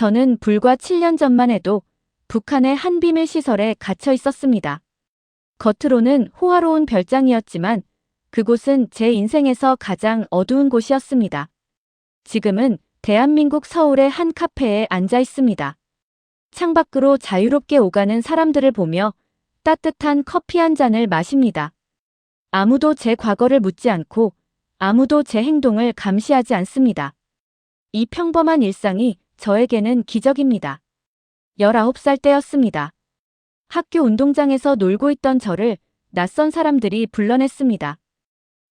저는 불과 7년 전만 해도 북한의 한 비밀 시설에 갇혀 있었습니다. 겉으로는 호화로운 별장이었지만 그곳은 제 인생에서 가장 어두운 곳이었습니다. 지금은 대한민국 서울의 한 카페에 앉아 있습니다. 창밖으로 자유롭게 오가는 사람들을 보며 따뜻한 커피 한 잔을 마십니다. 아무도 제 과거를 묻지 않고 아무도 제 행동을 감시하지 않습니다. 이 평범한 일상이 저에게는 기적입니다. 19살 때였습니다. 학교 운동장에서 놀고 있던 저를 낯선 사람들이 불러냈습니다.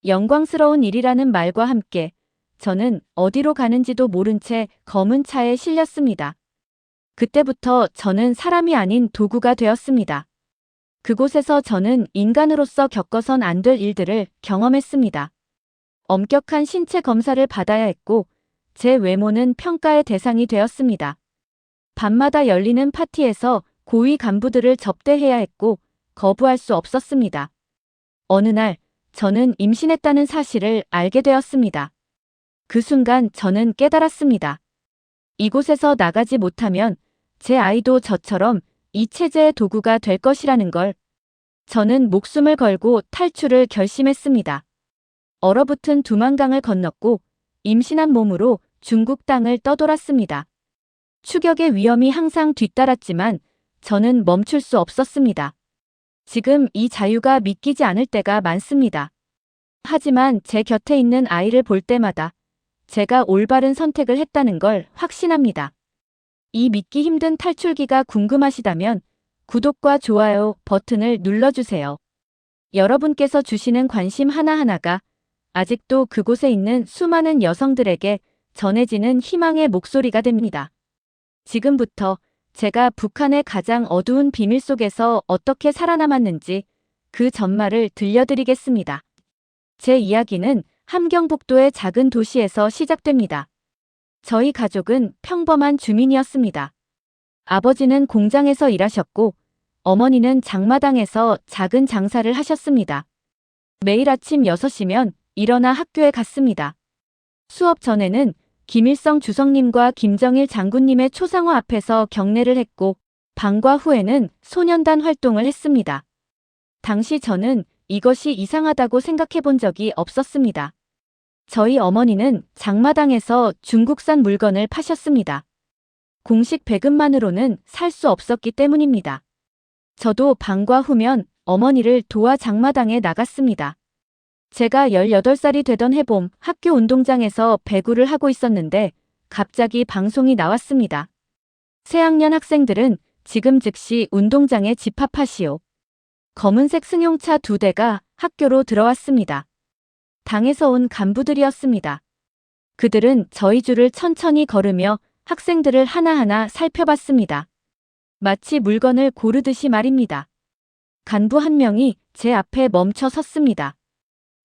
영광스러운 일이라는 말과 함께 저는 어디로 가는지도 모른 채 검은 차에 실렸습니다. 그때부터 저는 사람이 아닌 도구가 되었습니다. 그곳에서 저는 인간으로서 겪어선 안 될 일들을 경험했습니다. 엄격한 신체 검사를 받아야 했고 제 외모는 평가의 대상이 되었습니다. 밤마다 열리는 파티에서 고위 간부들을 접대해야 했고 거부할 수 없었습니다. 어느 날 저는 임신했다는 사실을 알게 되었습니다. 그 순간 저는 깨달았습니다. 이곳에서 나가지 못하면 제 아이도 저처럼 이 체제의 도구가 될 것이라는 걸. 저는 목숨을 걸고 탈출을 결심했습니다. 얼어붙은 두만강을 건넜고 임신한 몸으로 중국 땅을 떠돌았습니다. 추격의 위험이 항상 뒤따랐지만 저는 멈출 수 없었습니다. 지금 이 자유가 믿기지 않을 때가 많습니다. 하지만 제 곁에 있는 아이를 볼 때마다 제가 올바른 선택을 했다는 걸 확신합니다. 이 믿기 힘든 탈출기가 궁금하시다면 구독과 좋아요 버튼을 눌러주세요. 여러분께서 주시는 관심 하나하나가 아직도 그곳에 있는 수많은 여성들에게 전해지는 희망의 목소리가 됩니다. 지금부터 제가 북한의 가장 어두운 비밀 속에서 어떻게 살아남았는지 그 전말을 들려드리겠습니다. 제 이야기는 함경북도의 작은 도시에서 시작됩니다. 저희 가족은 평범한 주민이었습니다. 아버지는 공장에서 일하셨고 어머니는 장마당에서 작은 장사를 하셨습니다. 매일 아침 6시면 일어나 학교에 갔습니다. 수업 전에는 김일성 주석님과 김정일 장군님의 초상화 앞에서 경례를 했고 방과 후에는 소년단 활동을 했습니다. 당시 저는 이것이 이상하다고 생각해 본 적이 없었습니다. 저희 어머니는 장마당에서 중국산 물건을 파셨습니다. 공식 배급만으로는 살 수 없었기 때문입니다. 저도 방과 후면 어머니를 도와 장마당에 나갔습니다. 제가 18살이 되던 해봄 학교 운동장에서 배구를 하고 있었는데 갑자기 방송이 나왔습니다. 새학년 학생들은 지금 즉시 운동장에 집합하시오. 검은색 승용차 2대가 학교로 들어왔습니다. 당에서 온 간부들이었습니다. 그들은 저희 줄을 천천히 걸으며 학생들을 하나하나 살펴봤습니다. 마치 물건을 고르듯이 말입니다. 간부 한 명이 제 앞에 멈춰 섰습니다.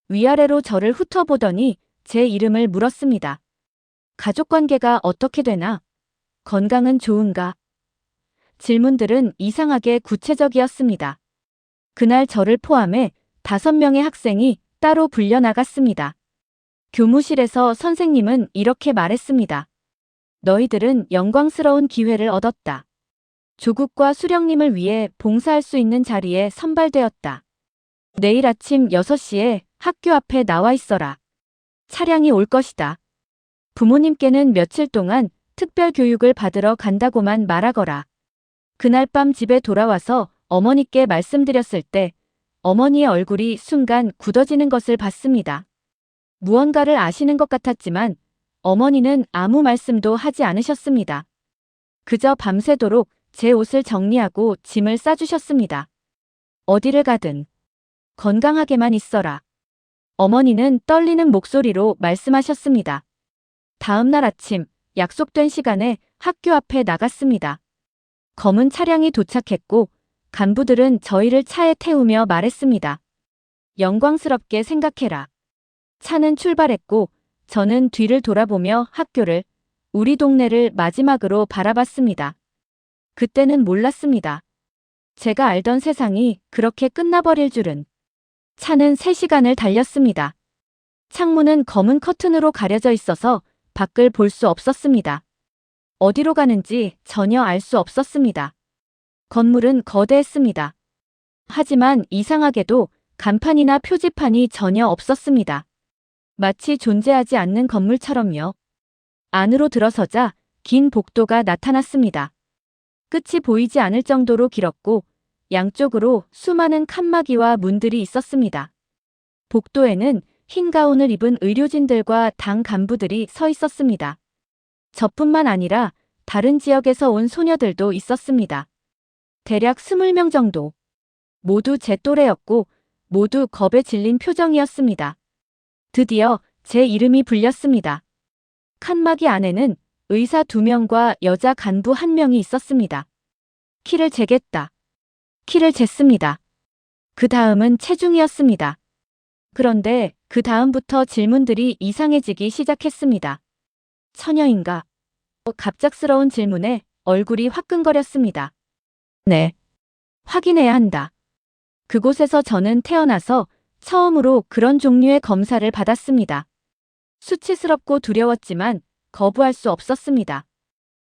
위아래로 저를 훑어보더니 제 이름을 물었습니다. 가족관계가 어떻게 되나? 건강은 좋은가? 질문들은 이상하게 구체적이었습니다. 그날 저를 포함해 5명의 학생이 따로 불려나갔습니다. 교무실에서 선생님은 이렇게 말했습니다. 너희들은 영광스러운 기회를 얻었다. 조국과 수령님을 위해 봉사할 수 있는 자리에 선발되었다. 내일 아침 6시에 학교 앞에 나와 있어라. 차량이 올 것이다. 부모님께는 며칠 동안 특별 교육을 받으러 간다고만 말하거라. 그날 밤 집에 돌아와서 어머니께 말씀드렸을 때 어머니의 얼굴이 순간 굳어지는 것을 봤습니다. 무언가를 아시는 것 같았지만 어머니는 아무 말씀도 하지 않으셨습니다. 그저 밤새도록 제 옷을 정리하고 짐을 싸주셨습니다. 어디를 가든 건강하게만 있어라. 어머니는 떨리는 목소리로 말씀하셨습니다. 다음 날 아침 약속된 시간에 학교 앞에 나갔습니다. 검은 차량이 도착했고 간부들은 저희를 차에 태우며 말했습니다. 영광스럽게 생각해라. 차는 출발했고 저는 뒤를 돌아보며 학교를, 우리 동네를 마지막으로 바라봤습니다. 그때는 몰랐습니다. 제가 알던 세상이 그렇게 끝나버릴 줄은. 차는 3시간을 달렸습니다. 창문은 검은 커튼으로 가려져 있어서 밖을 볼 수 없었습니다. 어디로 가는지 전혀 알 수 없었습니다. 건물은 거대했습니다. 하지만 이상하게도 간판이나 표지판이 전혀 없었습니다. 마치 존재하지 않는 건물처럼요. 안으로 들어서자 긴 복도가 나타났습니다. 끝이 보이지 않을 정도로 길었고 양쪽으로 수많은 칸막이와 문들이 있었습니다. 복도에는 흰 가운을 입은 의료진들과 당 간부들이 서 있었습니다. 저뿐만 아니라 다른 지역에서 온 소녀들도 있었습니다. 대략 20명 정도. 모두 제 또래였고 모두 겁에 질린 표정이었습니다. 드디어 제 이름이 불렸습니다. 칸막이 안에는 의사 2명과 여자 간부 1명이 있었습니다. 키를 재겠다. 키를 쟀습니다. 그 다음은 체중이었습니다. 그런데 그 다음부터 질문들이 이상해지기 시작했습니다. 처녀인가? 갑작스러운 질문에 얼굴이 화끈거렸습니다. 네. 확인해야 한다. 그곳에서 저는 태어나서 처음으로 그런 종류의 검사를 받았습니다. 수치스럽고 두려웠지만 거부할 수 없었습니다.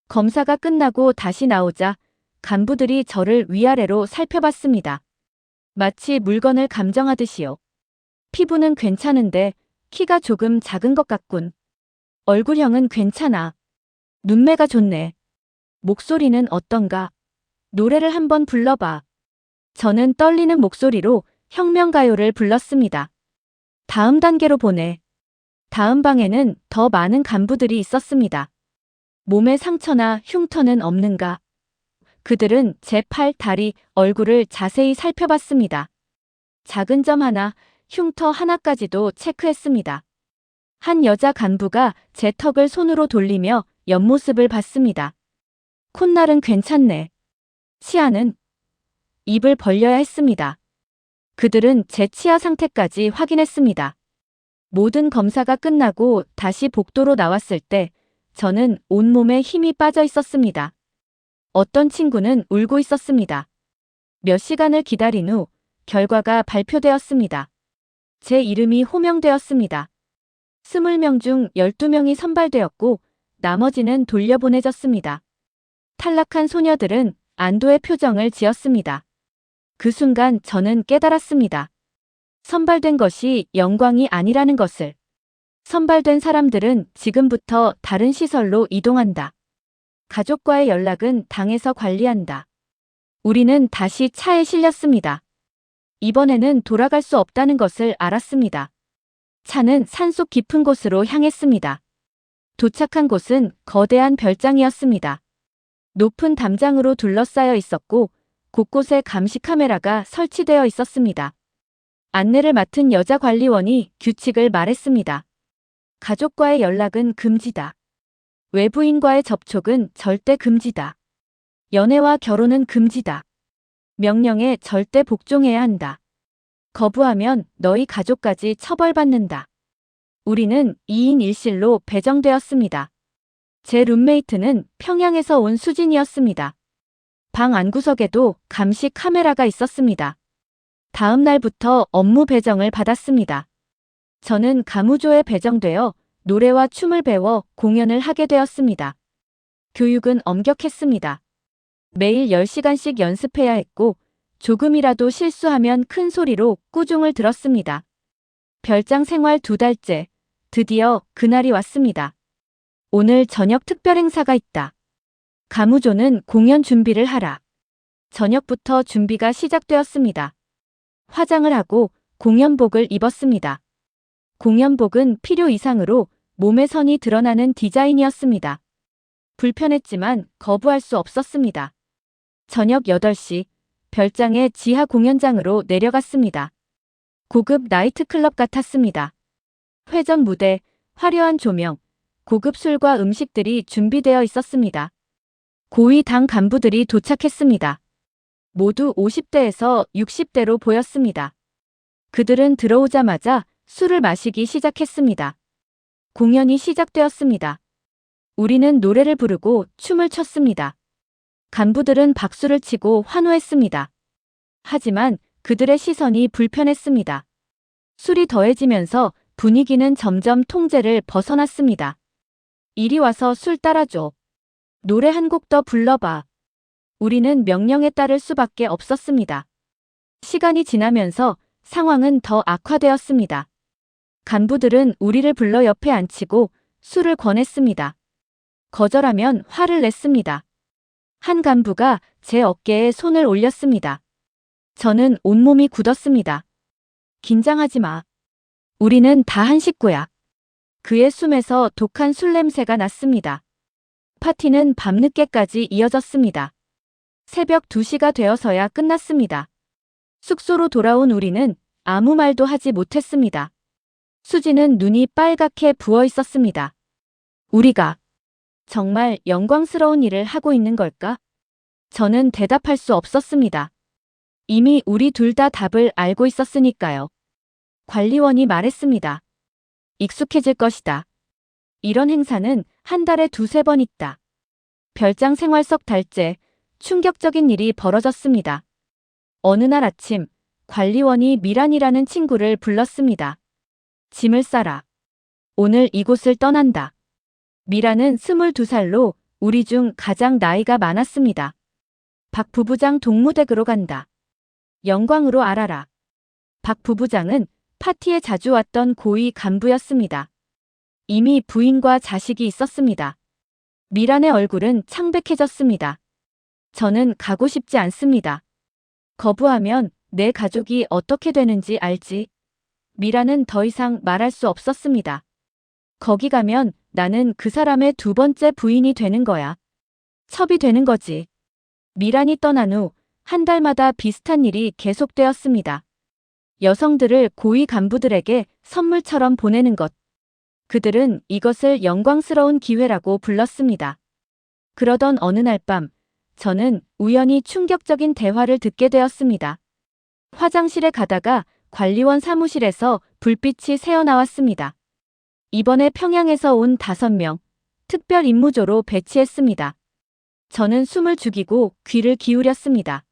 검사가 끝나고 다시 나오자 간부들이 저를 위아래로 살펴봤습니다. 마치 물건을 감정하듯이요. 피부는 괜찮은데 키가 조금 작은 것 같군. 얼굴형은 괜찮아. 눈매가 좋네. 목소리는 어떤가? 노래를 한번 불러봐. 저는 떨리는 목소리로 혁명가요를 불렀습니다. 다음 단계로 보내. 다음 방에는 더 많은 간부들이 있었습니다. 몸에 상처나 흉터는 없는가? 그들은 제 팔, 다리, 얼굴을 자세히 살펴봤습니다. 작은 점 하나, 흉터 하나까지도 체크했습니다. 한 여자 간부가 제 턱을 손으로 돌리며 옆모습을 봤습니다. 콧날은 괜찮네. 치아는? 입을 벌려야 했습니다. 그들은 제 치아 상태까지 확인했습니다. 모든 검사가 끝나고 다시 복도로 나왔을 때 저는 온몸에 힘이 빠져 있었습니다. 어떤 친구는 울고 있었습니다. 몇 시간을 기다린 후 결과가 발표되었습니다. 제 이름이 호명되었습니다. 20명 중 12명이 선발되었고 나머지는 돌려보내졌습니다. 탈락한 소녀들은 안도의 표정을 지었습니다. 그 순간 저는 깨달았습니다. 선발된 것이 영광이 아니라는 것을. 선발된 사람들은 지금부터 다른 시설로 이동한다. 가족과의 연락은 당에서 관리한다. 우리는 다시 차에 실렸습니다. 이번에는 돌아갈 수 없다는 것을 알았습니다. 차는 산속 깊은 곳으로 향했습니다. 도착한 곳은 거대한 별장이었습니다. 높은 담장으로 둘러싸여 있었고 곳곳에 감시 카메라가 설치되어 있었습니다. 안내를 맡은 여자 관리원이 규칙을 말했습니다. 가족과의 연락은 금지다. 외부인과의 접촉은 절대 금지다. 연애와 결혼은 금지다. 명령에 절대 복종해야 한다. 거부하면 너희 가족까지 처벌받는다. 우리는 2인 1실로 배정되었습니다. 제 룸메이트는 평양에서 온 수진이었습니다. 방 안구석에도 감시 카메라가 있었습니다. 다음 날부터 업무 배정을 받았습니다. 저는 가무조에 배정되어 노래와 춤을 배워 공연을 하게 되었습니다. 교육은 엄격했습니다. 매일 10시간씩 연습해야 했고 조금이라도 실수하면 큰 소리로 꾸중을 들었습니다. 별장 생활 2달째, 드디어 그날이 왔습니다. 오늘 저녁 특별 행사가 있다. 가무조는 공연 준비를 하라. 저녁부터 준비가 시작되었습니다. 화장을 하고 공연복을 입었습니다. 공연복은 필요 이상으로 몸의 선이 드러나는 디자인이었습니다. 불편했지만 거부할 수 없었습니다. 저녁 8시, 별장의 지하 공연장으로 내려갔습니다. 고급 나이트클럽 같았습니다. 회전 무대, 화려한 조명, 고급 술과 음식들이 준비되어 있었습니다. 고위 당 간부들이 도착했습니다. 모두 50대에서 60대로 보였습니다. 그들은 들어오자마자 술을 마시기 시작했습니다. 공연이 시작되었습니다. 우리는 노래를 부르고 춤을 췄습니다. 간부들은 박수를 치고 환호했습니다. 하지만 그들의 시선이 불편했습니다. 술이 더해지면서 분위기는 점점 통제를 벗어났습니다. 이리 와서 술 따라줘. 노래 한 곡 더 불러봐. 우리는 명령에 따를 수밖에 없었습니다. 시간이 지나면서 상황은 더 악화되었습니다. 간부들은 우리를 불러 옆에 앉히고 술을 권했습니다. 거절하면 화를 냈습니다. 한 간부가 제 어깨에 손을 올렸습니다. 저는 온몸이 굳었습니다. 긴장하지 마. 우리는 다 한 식구야. 그의 숨에서 독한 술 냄새가 났습니다. 파티는 밤늦게까지 이어졌습니다. 새벽 2시가 되어서야 끝났습니다. 숙소로 돌아온 우리는 아무 말도 하지 못했습니다. 수지는 눈이 빨갛게 부어 있었습니다. 우리가 정말 영광스러운 일을 하고 있는 걸까? 저는 대답할 수 없었습니다. 이미 우리 둘 다 답을 알고 있었으니까요. 관리원이 말했습니다. 익숙해질 것이다. 이런 행사는 한 달에 2~3번 있다. 별장 생활 석 달째 충격적인 일이 벌어졌습니다. 어느 날 아침 관리원이 미란이라는 친구를 불렀습니다. 짐을 싸라. 오늘 이곳을 떠난다. 미란은 22살로 우리 중 가장 나이가 많았습니다. 박 부부장 동무댁으로 간다. 영광으로 알아라. 박 부부장은 파티에 자주 왔던 고위 간부였습니다. 이미 부인과 자식이 있었습니다. 미란의 얼굴은 창백해졌습니다. 저는 가고 싶지 않습니다. 거부하면 내 가족이 어떻게 되는지 알지? 미란은 더 이상 말할 수 없었습니다. 거기 가면 나는 그 사람의 2번째 부인이 되는 거야. 첩이 되는 거지. 미란이 떠난 후 한 달마다 비슷한 일이 계속되었습니다. 여성들을 고위 간부들에게 선물처럼 보내는 것. 그들은 이것을 영광스러운 기회라고 불렀습니다. 그러던 어느 날 밤, 저는 우연히 충격적인 대화를 듣게 되었습니다. 화장실에 가다가 관리원 사무실에서 불빛이 새어나왔습니다. 이번에 평양에서 온 5명, 특별 임무조로 배치했습니다. 저는 숨을 죽이고 귀를 기울였습니다.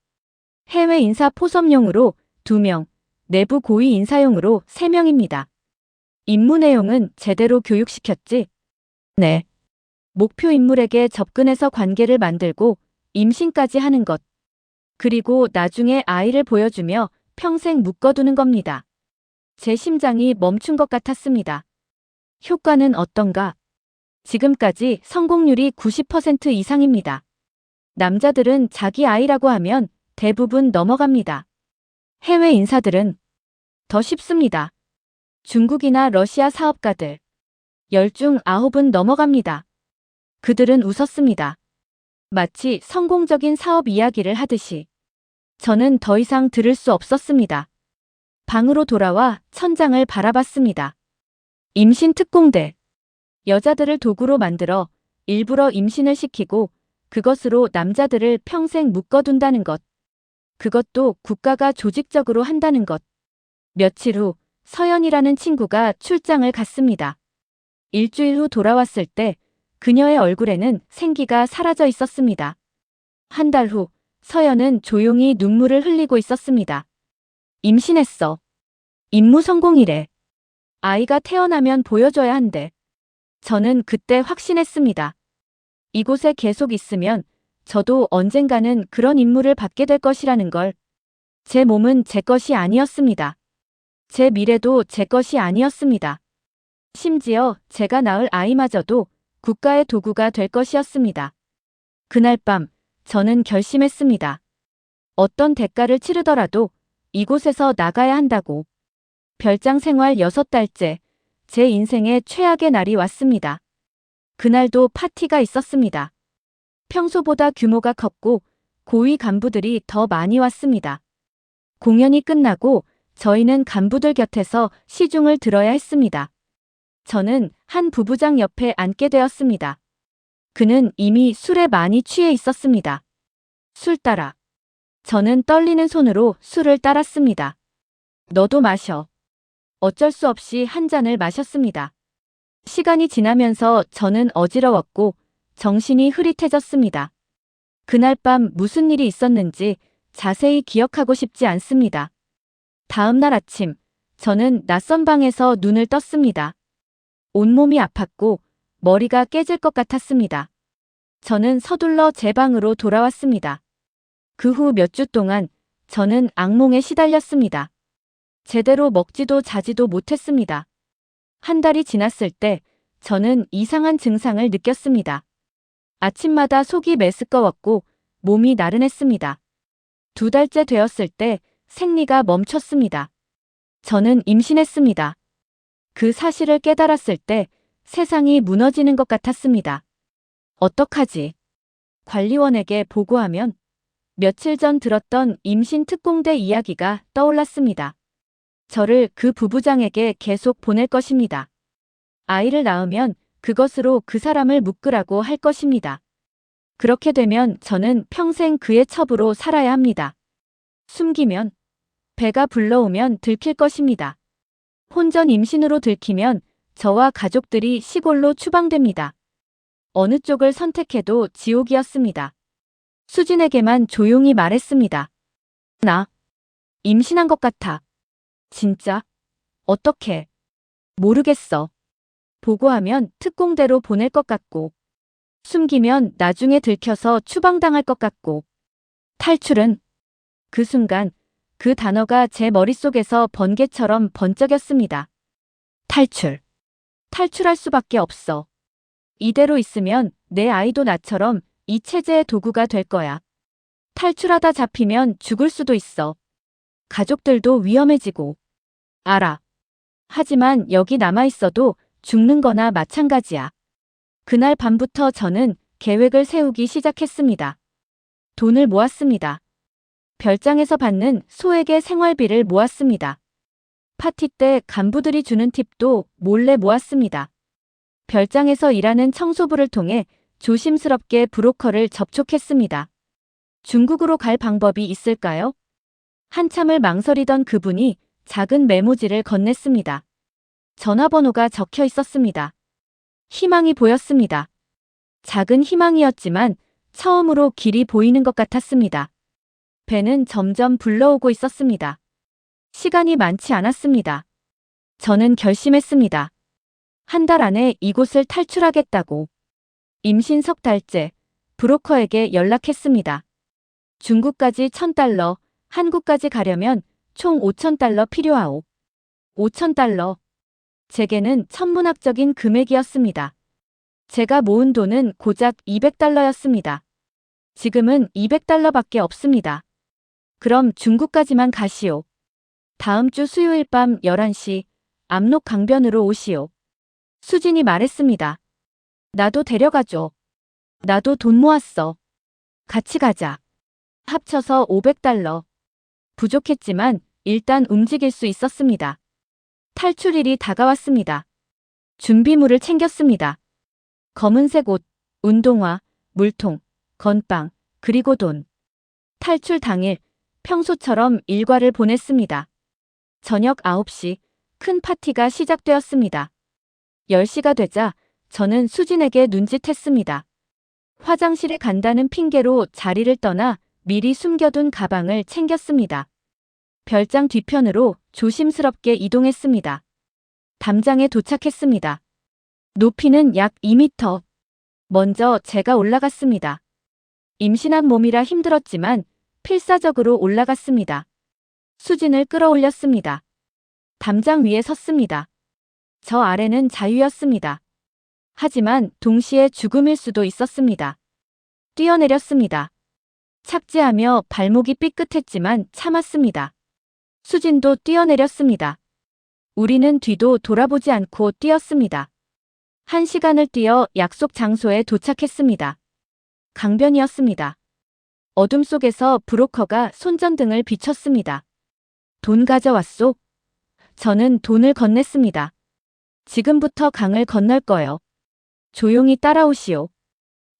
해외 인사 포섭용으로 2명, 내부 고위 인사용으로 3명입니다. 임무 내용은 제대로 교육시켰지? 네. 목표 인물에게 접근해서 관계를 만들고 임신까지 하는 것. 그리고 나중에 아이를 보여주며 평생 묶어두는 겁니다. 제 심장이 멈춘 것 같았습니다. 효과는 어떤가? 지금까지 성공률이 90% 이상입니다. 남자들은 자기 아이라고 하면 대부분 넘어갑니다. 해외 인사들은 더 쉽습니다. 중국이나 러시아 사업가들 10중 9은 넘어갑니다. 그들은 웃었습니다. 마치 성공적인 사업 이야기를 하듯이. 저는 더 이상 들을 수 없었습니다. 방으로 돌아와 천장을 바라봤습니다. 임신 특공대. 여자들을 도구로 만들어 일부러 임신을 시키고 그것으로 남자들을 평생 묶어둔다는 것. 그것도 국가가 조직적으로 한다는 것. 며칠 후 서연이라는 친구가 출장을 갔습니다. 일주일 후 돌아왔을 때 그녀의 얼굴에는 생기가 사라져 있었습니다. 한 달 후 서연은 조용히 눈물을 흘리고 있었습니다. 임신했어. 임무 성공이래. 아이가 태어나면 보여줘야 한대. 저는 그때 확신했습니다. 이곳에 계속 있으면 저도 언젠가는 그런 임무를 받게 될 것이라는 걸. 제 몸은 제 것이 아니었습니다. 제 미래도 제 것이 아니었습니다. 심지어 제가 낳을 아이마저도 국가의 도구가 될 것이었습니다. 그날 밤 저는 결심했습니다. 어떤 대가를 치르더라도 이곳에서 나가야 한다고. 별장 생활 6달째 제 인생의 최악의 날이 왔습니다. 그날도 파티가 있었습니다. 평소보다 규모가 컸고 고위 간부들이 더 많이 왔습니다. 공연이 끝나고 저희는 간부들 곁에서 시중을 들어야 했습니다. 저는 한 부부장 옆에 앉게 되었습니다. 그는 이미 술에 많이 취해 있었습니다. 술 따라. 저는 떨리는 손으로 술을 따랐습니다. 너도 마셔. 어쩔 수 없이 한 잔을 마셨습니다. 시간이 지나면서 저는 어지러웠고 정신이 흐릿해졌습니다. 그날 밤 무슨 일이 있었는지 자세히 기억하고 싶지 않습니다. 다음 날 아침, 저는 낯선 방에서 눈을 떴습니다. 온몸이 아팠고 머리가 깨질 것 같았습니다. 저는 서둘러 제 방으로 돌아왔습니다. 그 후 몇 주 동안 저는 악몽에 시달렸습니다. 제대로 먹지도 자지도 못했습니다. 한 달이 지났을 때 저는 이상한 증상을 느꼈습니다. 아침마다 속이 메스꺼웠고 몸이 나른했습니다. 2달째 되었을 때 생리가 멈췄습니다. 저는 임신했습니다. 그 사실을 깨달았을 때 세상이 무너지는 것 같았습니다. 어떡하지? 관리원에게 보고하면 며칠 전 들었던 임신 특공대 이야기가 떠올랐습니다. 저를 그 부부장에게 계속 보낼 것입니다. 아이를 낳으면 그것으로 그 사람을 묶으라고 할 것입니다. 그렇게 되면 저는 평생 그의 첩으로 살아야 합니다. 숨기면 배가 불러오면 들킬 것입니다. 혼전 임신으로 들키면 저와 가족들이 시골로 추방됩니다. 어느 쪽을 선택해도 지옥이었습니다. 수진에게만 조용히 말했습니다. 나 임신한 것 같아. 진짜? 어떡해? 모르겠어. 보고하면 특공대로 보낼 것 같고, 숨기면 나중에 들켜서 추방당할 것 같고, 탈출은? 그 순간 그 단어가 제 머릿속에서 번개처럼 번쩍였습니다. 탈출. 탈출할 수밖에 없어. 이대로 있으면 내 아이도 나처럼 이 체제의 도구가 될 거야. 탈출하다 잡히면 죽을 수도 있어. 가족들도 위험해지고. 알아. 하지만 여기 남아있어도 죽는 거나 마찬가지야. 그날 밤부터 저는 계획을 세우기 시작했습니다. 돈을 모았습니다. 별장에서 받는 소액의 생활비를 모았습니다. 파티 때 간부들이 주는 팁도 몰래 모았습니다. 별장에서 일하는 청소부를 통해 조심스럽게 브로커를 접촉했습니다. 중국으로 갈 방법이 있을까요? 한참을 망설이던 그분이 작은 메모지를 건넸습니다. 전화번호가 적혀 있었습니다. 희망이 보였습니다. 작은 희망이었지만 처음으로 길이 보이는 것 같았습니다. 배는 점점 불러오고 있었습니다. 시간이 많지 않았습니다. 저는 결심했습니다. 한 달 안에 이곳을 탈출하겠다고. 임신 3달째 브로커에게 연락했습니다. 중국까지 1,000달러, 한국까지 가려면 총 5,000달러 필요하오. 5,000달러. 제게는 천문학적인 금액이었습니다. 제가 모은 돈은 고작 200달러였습니다. 지금은 200달러밖에 없습니다. 그럼 중국까지만 가시오. 다음 주 수요일 밤 11시 압록 강변으로 오시오. 수진이 말했습니다. 나도 데려가줘. 나도 돈 모았어. 같이 가자. 합쳐서 500달러. 부족했지만 일단 움직일 수 있었습니다. 탈출일이 다가왔습니다. 준비물을 챙겼습니다. 검은색 옷, 운동화, 물통, 건빵, 그리고 돈. 탈출 당일 평소처럼 일과를 보냈습니다. 저녁 9시 큰 파티가 시작되었습니다. 10시가 되자 저는 수진에게 눈짓했습니다. 화장실에 간다는 핑계로 자리를 떠나 미리 숨겨둔 가방을 챙겼습니다. 별장 뒤편으로 조심스럽게 이동했습니다. 담장에 도착했습니다. 높이는 약 2m. 먼저 제가 올라갔습니다. 임신한 몸이라 힘들었지만 필사적으로 올라갔습니다. 수진을 끌어올렸습니다. 담장 위에 섰습니다. 저 아래는 자유였습니다. 하지만 동시에 죽음일 수도 있었습니다. 뛰어내렸습니다. 착지하며 발목이 삐끗했지만 참았습니다. 수진도 뛰어내렸습니다. 우리는 뒤도 돌아보지 않고 뛰었습니다. 1시간을 뛰어 약속 장소에 도착했습니다. 강변이었습니다. 어둠 속에서 브로커가 손전등을 비췄습니다. 돈 가져왔소? 저는 돈을 건넸습니다. 지금부터 강을 건널 거요. 조용히 따라오시오.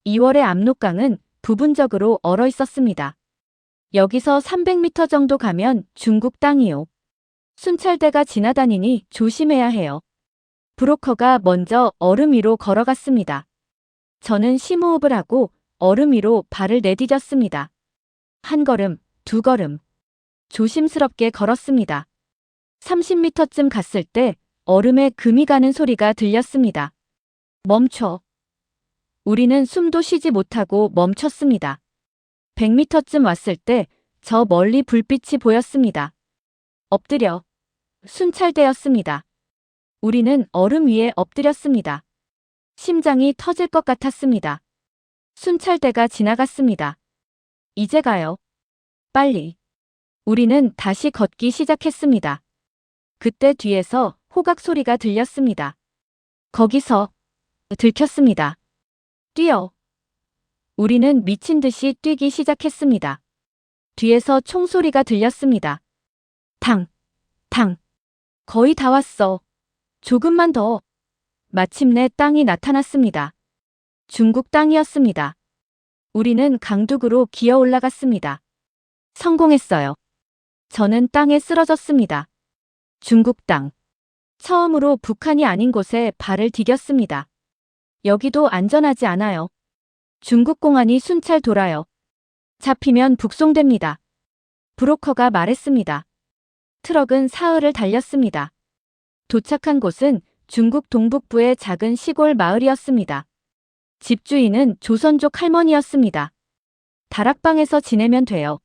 2월의 압록강은 부분적으로 얼어 있었습니다. 여기서 300m 정도 가면 중국 땅이요. 순찰대가 지나다니니 조심해야 해요. 브로커가 먼저 얼음 위로 걸어갔습니다. 저는 심호흡을 하고 얼음 위로 발을 내디뎠습니다. 1걸음, 2걸음. 조심스럽게 걸었습니다. 30m쯤 갔을 때 얼음에 금이 가는 소리가 들렸습니다. 멈춰. 우리는 숨도 쉬지 못하고 멈췄습니다. 100m쯤 왔을 때 저 멀리 불빛이 보였습니다. 엎드려. 순찰되었습니다. 우리는 얼음 위에 엎드렸습니다. 심장이 터질 것 같았습니다. 순찰대가 지나갔습니다. 이제 가요. 빨리. 우리는 다시 걷기 시작했습니다. 그때 뒤에서 호각 소리가 들렸습니다. 거기서 들켰습니다. 뛰어. 우리는 미친 듯이 뛰기 시작했습니다. 뒤에서 총소리가 들렸습니다. 탕, 탕. 거의 다 왔어. 조금만 더. 마침내 땅이 나타났습니다. 중국 땅이었습니다. 우리는 강둑으로 기어 올라갔습니다. 성공했어요. 저는 땅에 쓰러졌습니다. 중국 땅. 처음으로 북한이 아닌 곳에 발을 디뎠습니다. 여기도 안전하지 않아요. 중국 공안이 순찰 돌아요. 잡히면 북송됩니다. 브로커가 말했습니다. 트럭은 사흘을 달렸습니다. 도착한 곳은 중국 동북부의 작은 시골 마을이었습니다. 집주인은 조선족 할머니였습니다. 다락방에서 지내면 돼요.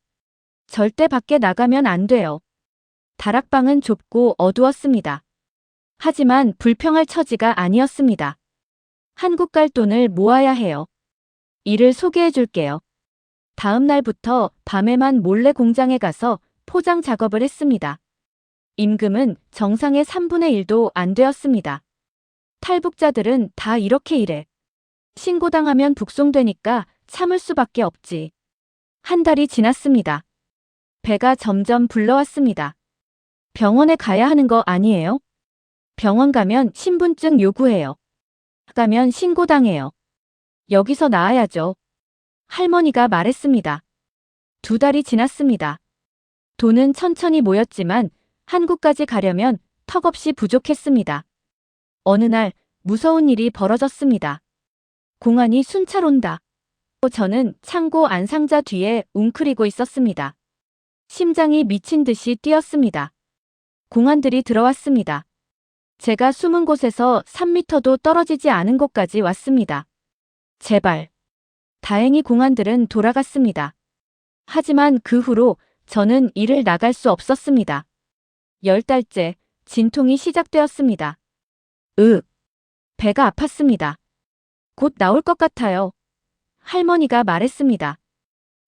절대 밖에 나가면 안 돼요. 다락방은 좁고 어두웠습니다. 하지만 불평할 처지가 아니었습니다. 한국 갈 돈을 모아야 해요. 일을 소개해 줄게요. 다음 날부터 밤에만 몰래 공장에 가서 포장 작업을 했습니다. 임금은 정상의 3분의 1도 안 되었습니다. 탈북자들은 다 이렇게 일해. 신고당하면 북송되니까 참을 수밖에 없지. 한 달이 지났습니다. 배가 점점 불러왔습니다. 병원에 가야 하는 거 아니에요? 병원 가면 신분증 요구해요. 가면 신고당해요. 여기서 나와야죠. 할머니가 말했습니다. 2달이 지났습니다. 돈은 천천히 모였지만 한국까지 가려면 턱없이 부족했습니다. 어느 날 무서운 일이 벌어졌습니다. 공안이 순찰 온다. 저는 창고 안상자 뒤에 웅크리고 있었습니다. 심장이 미친 듯이 뛰었습니다. 공안들이 들어왔습니다. 제가 숨은 곳에서 3m도 떨어지지 않은 곳까지 왔습니다. 제발. 다행히 공안들은 돌아갔습니다. 하지만 그 후로 저는 일을 나갈 수 없었습니다. 10달째 진통이 시작되었습니다. 배가 아팠습니다. 곧 나올 것 같아요. 할머니가 말했습니다.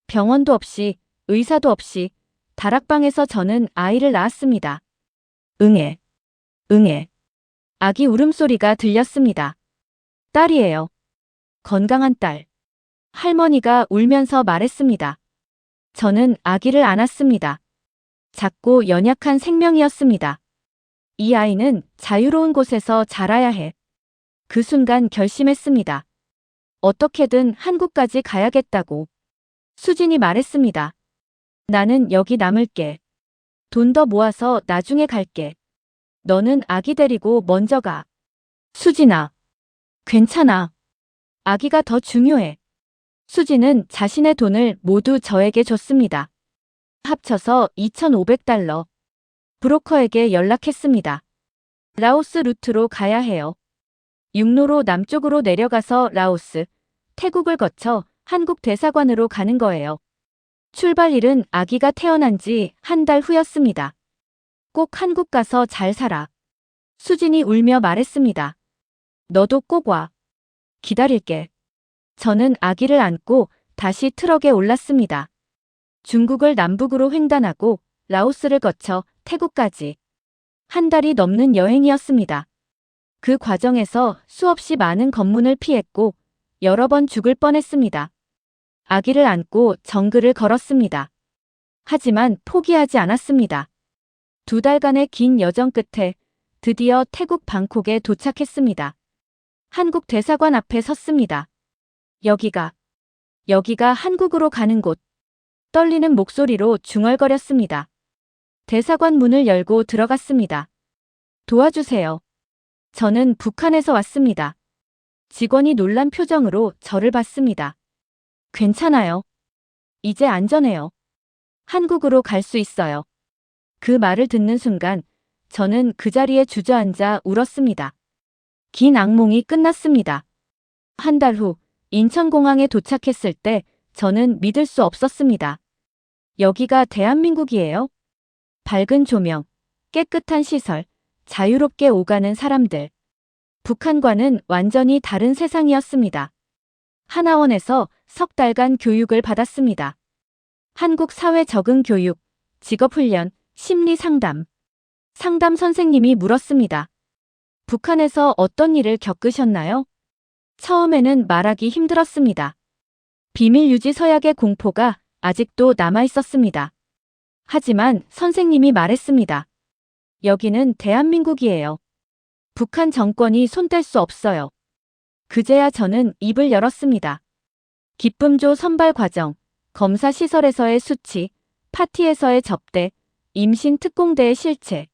병원도 없이 의사도 없이 다락방에서 저는 아이를 낳았습니다. 응애. 아기 울음소리가 들렸습니다. 딸이에요. 건강한 딸. 할머니가 울면서 말했습니다. 저는 아기를 안았습니다. 작고 연약한 생명이었습니다. 이 아이는 자유로운 곳에서 자라야 해. 그 순간 결심했습니다. 어떻게든 한국까지 가야겠다고. 수진이 말했습니다. 나는 여기 남을게. 돈 더 모아서 나중에 갈게. 너는 아기 데리고 먼저 가. 수진아. 괜찮아. 아기가 더 중요해. 수진은 자신의 돈을 모두 저에게 줬습니다. 합쳐서 2,500달러. 브로커에게 연락했습니다. 라오스 루트로 가야 해요. 육로로 남쪽으로 내려가서 라오스, 태국을 거쳐 한국 대사관으로 가는 거예요. 출발일은 아기가 태어난 지 한 달 후였습니다. 꼭 한국 가서 잘 살아. 수진이 울며 말했습니다. 너도 꼭 와. 기다릴게. 저는 아기를 안고 다시 트럭에 올랐습니다. 중국을 남북으로 횡단하고 라오스를 거쳐 태국까지. 한 달이 넘는 여행이었습니다. 그 과정에서 수없이 많은 검문을 피했고 여러 번 죽을 뻔했습니다. 아기를 안고 정글을 걸었습니다. 하지만 포기하지 않았습니다. 2달간의 긴 여정 끝에 드디어 태국 방콕에 도착했습니다. 한국 대사관 앞에 섰습니다. 여기가 한국으로 가는 곳. 떨리는 목소리로 중얼거렸습니다. 대사관 문을 열고 들어갔습니다. 도와주세요. 저는 북한에서 왔습니다. 직원이 놀란 표정으로 저를 봤습니다. 괜찮아요. 이제 안전해요. 한국으로 갈 수 있어요. 그 말을 듣는 순간 저는 그 자리에 주저앉아 울었습니다. 긴 악몽이 끝났습니다. 한 달 후 인천공항에 도착했을 때 저는 믿을 수 없었습니다. 여기가 대한민국이에요? 밝은 조명, 깨끗한 시설, 자유롭게 오가는 사람들. 북한과는 완전히 다른 세상이었습니다. 하나원에서 석 달간 교육을 받았습니다. 한국 사회 적응 교육, 직업훈련, 심리 상담. 상담 선생님이 물었습니다. 북한에서 어떤 일을 겪으셨나요? 처음에는 말하기 힘들었습니다. 비밀 유지 서약의 공포가 아직도 남아 있었습니다. 하지만 선생님이 말했습니다. 여기는 대한민국이에요. 북한 정권이 손댈 수 없어요. 그제야 저는 입을 열었습니다. 기쁨조 선발 과정, 검사 시설에서의 수치, 파티에서의 접대, 임신 특공대의 실체.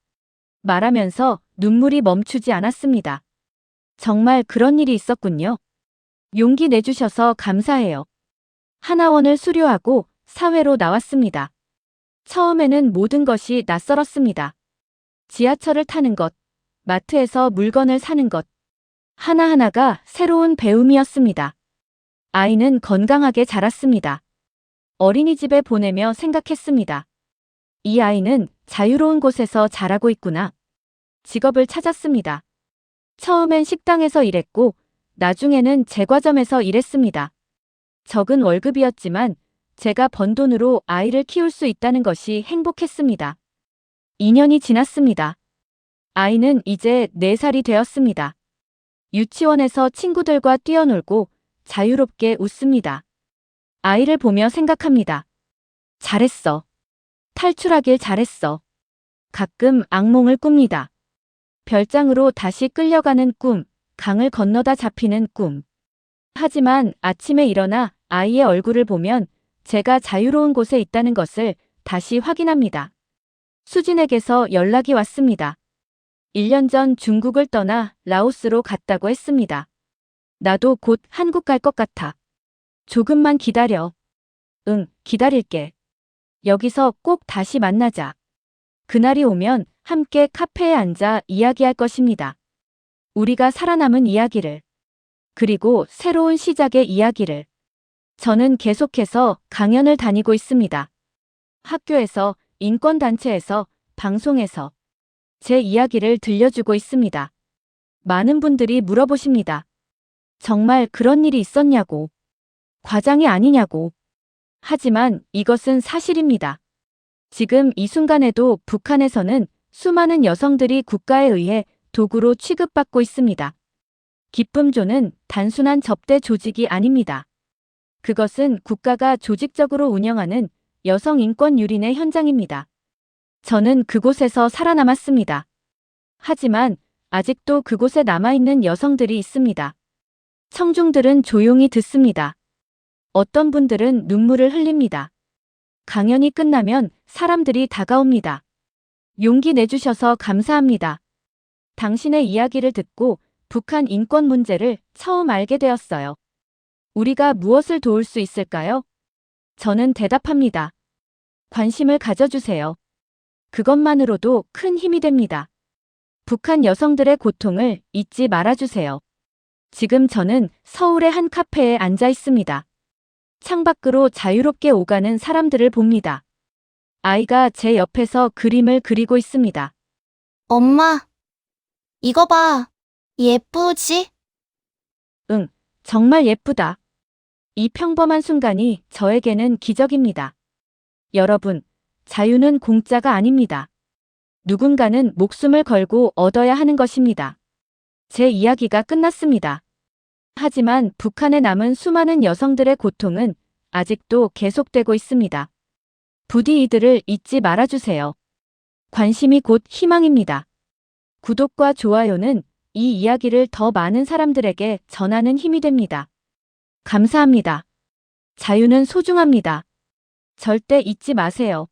말하면서 눈물이 멈추지 않았습니다. 정말 그런 일이 있었군요. 용기 내주셔서 감사해요. 하나원을 수료하고 사회로 나왔습니다. 처음에는 모든 것이 낯설었습니다. 지하철을 타는 것, 마트에서 물건을 사는 것. 하나하나가 새로운 배움이었습니다. 아이는 건강하게 자랐습니다. 어린이집에 보내며 생각했습니다. 이 아이는 자유로운 곳에서 자라고 있구나. 직업을 찾았습니다. 처음엔 식당에서 일했고 나중에는 제과점에서 일했습니다. 적은 월급이었지만 제가 번 돈으로 아이를 키울 수 있다는 것이 행복했습니다. 2년이 지났습니다. 아이는 이제 4살이 되었습니다. 유치원에서 친구들과 뛰어놀고 자유롭게 웃습니다. 아이를 보며 생각합니다. 잘했어. 탈출하길 잘했어. 가끔 악몽을 꿉니다. 별장으로 다시 끌려가는 꿈, 강을 건너다 잡히는 꿈. 하지만 아침에 일어나 아이의 얼굴을 보면 제가 자유로운 곳에 있다는 것을 다시 확인합니다. 수진에게서 연락이 왔습니다. 1년 전 중국을 떠나 라오스로 갔다고 했습니다. 나도 곧 한국 갈 것 같아. 조금만 기다려. 응, 기다릴게. 여기서 꼭 다시 만나자. 그날이 오면 함께 카페에 앉아 이야기할 것입니다. 우리가 살아남은 이야기를. 그리고 새로운 시작의 이야기를. 저는 계속해서 강연을 다니고 있습니다. 학교에서, 인권단체에서, 방송에서 제 이야기를 들려주고 있습니다. 많은 분들이 물어보십니다. 정말 그런 일이 있었냐고. 과장이 아니냐고. 하지만 이것은 사실입니다. 지금 이 순간에도 북한에서는 수많은 여성들이 국가에 의해 도구로 취급받고 있습니다. 기쁨조는 단순한 접대 조직이 아닙니다. 그것은 국가가 조직적으로 운영하는 여성 인권 유린의 현장입니다. 저는 그곳에서 살아남았습니다. 하지만 아직도 그곳에 남아있는 여성들이 있습니다. 청중들은 조용히 듣습니다. 어떤 분들은 눈물을 흘립니다. 강연이 끝나면 사람들이 다가옵니다. 용기 내주셔서 감사합니다. 당신의 이야기를 듣고 북한 인권 문제를 처음 알게 되었어요. 우리가 무엇을 도울 수 있을까요? 저는 대답합니다. 관심을 가져주세요. 그것만으로도 큰 힘이 됩니다. 북한 여성들의 고통을 잊지 말아주세요. 지금 저는 서울의 한 카페에 앉아 있습니다. 창밖으로 자유롭게 오가는 사람들을 봅니다. 아이가 제 옆에서 그림을 그리고 있습니다. 엄마, 이거 봐. 예쁘지? 응, 정말 예쁘다. 이 평범한 순간이 저에게는 기적입니다. 여러분, 자유는 공짜가 아닙니다. 누군가는 목숨을 걸고 얻어야 하는 것입니다. 제 이야기가 끝났습니다. 하지만 북한에 남은 수많은 여성들의 고통은 아직도 계속되고 있습니다. 부디 이들을 잊지 말아주세요. 관심이 곧 희망입니다. 구독과 좋아요는 이 이야기를 더 많은 사람들에게 전하는 힘이 됩니다. 감사합니다. 자유는 소중합니다. 절대 잊지 마세요.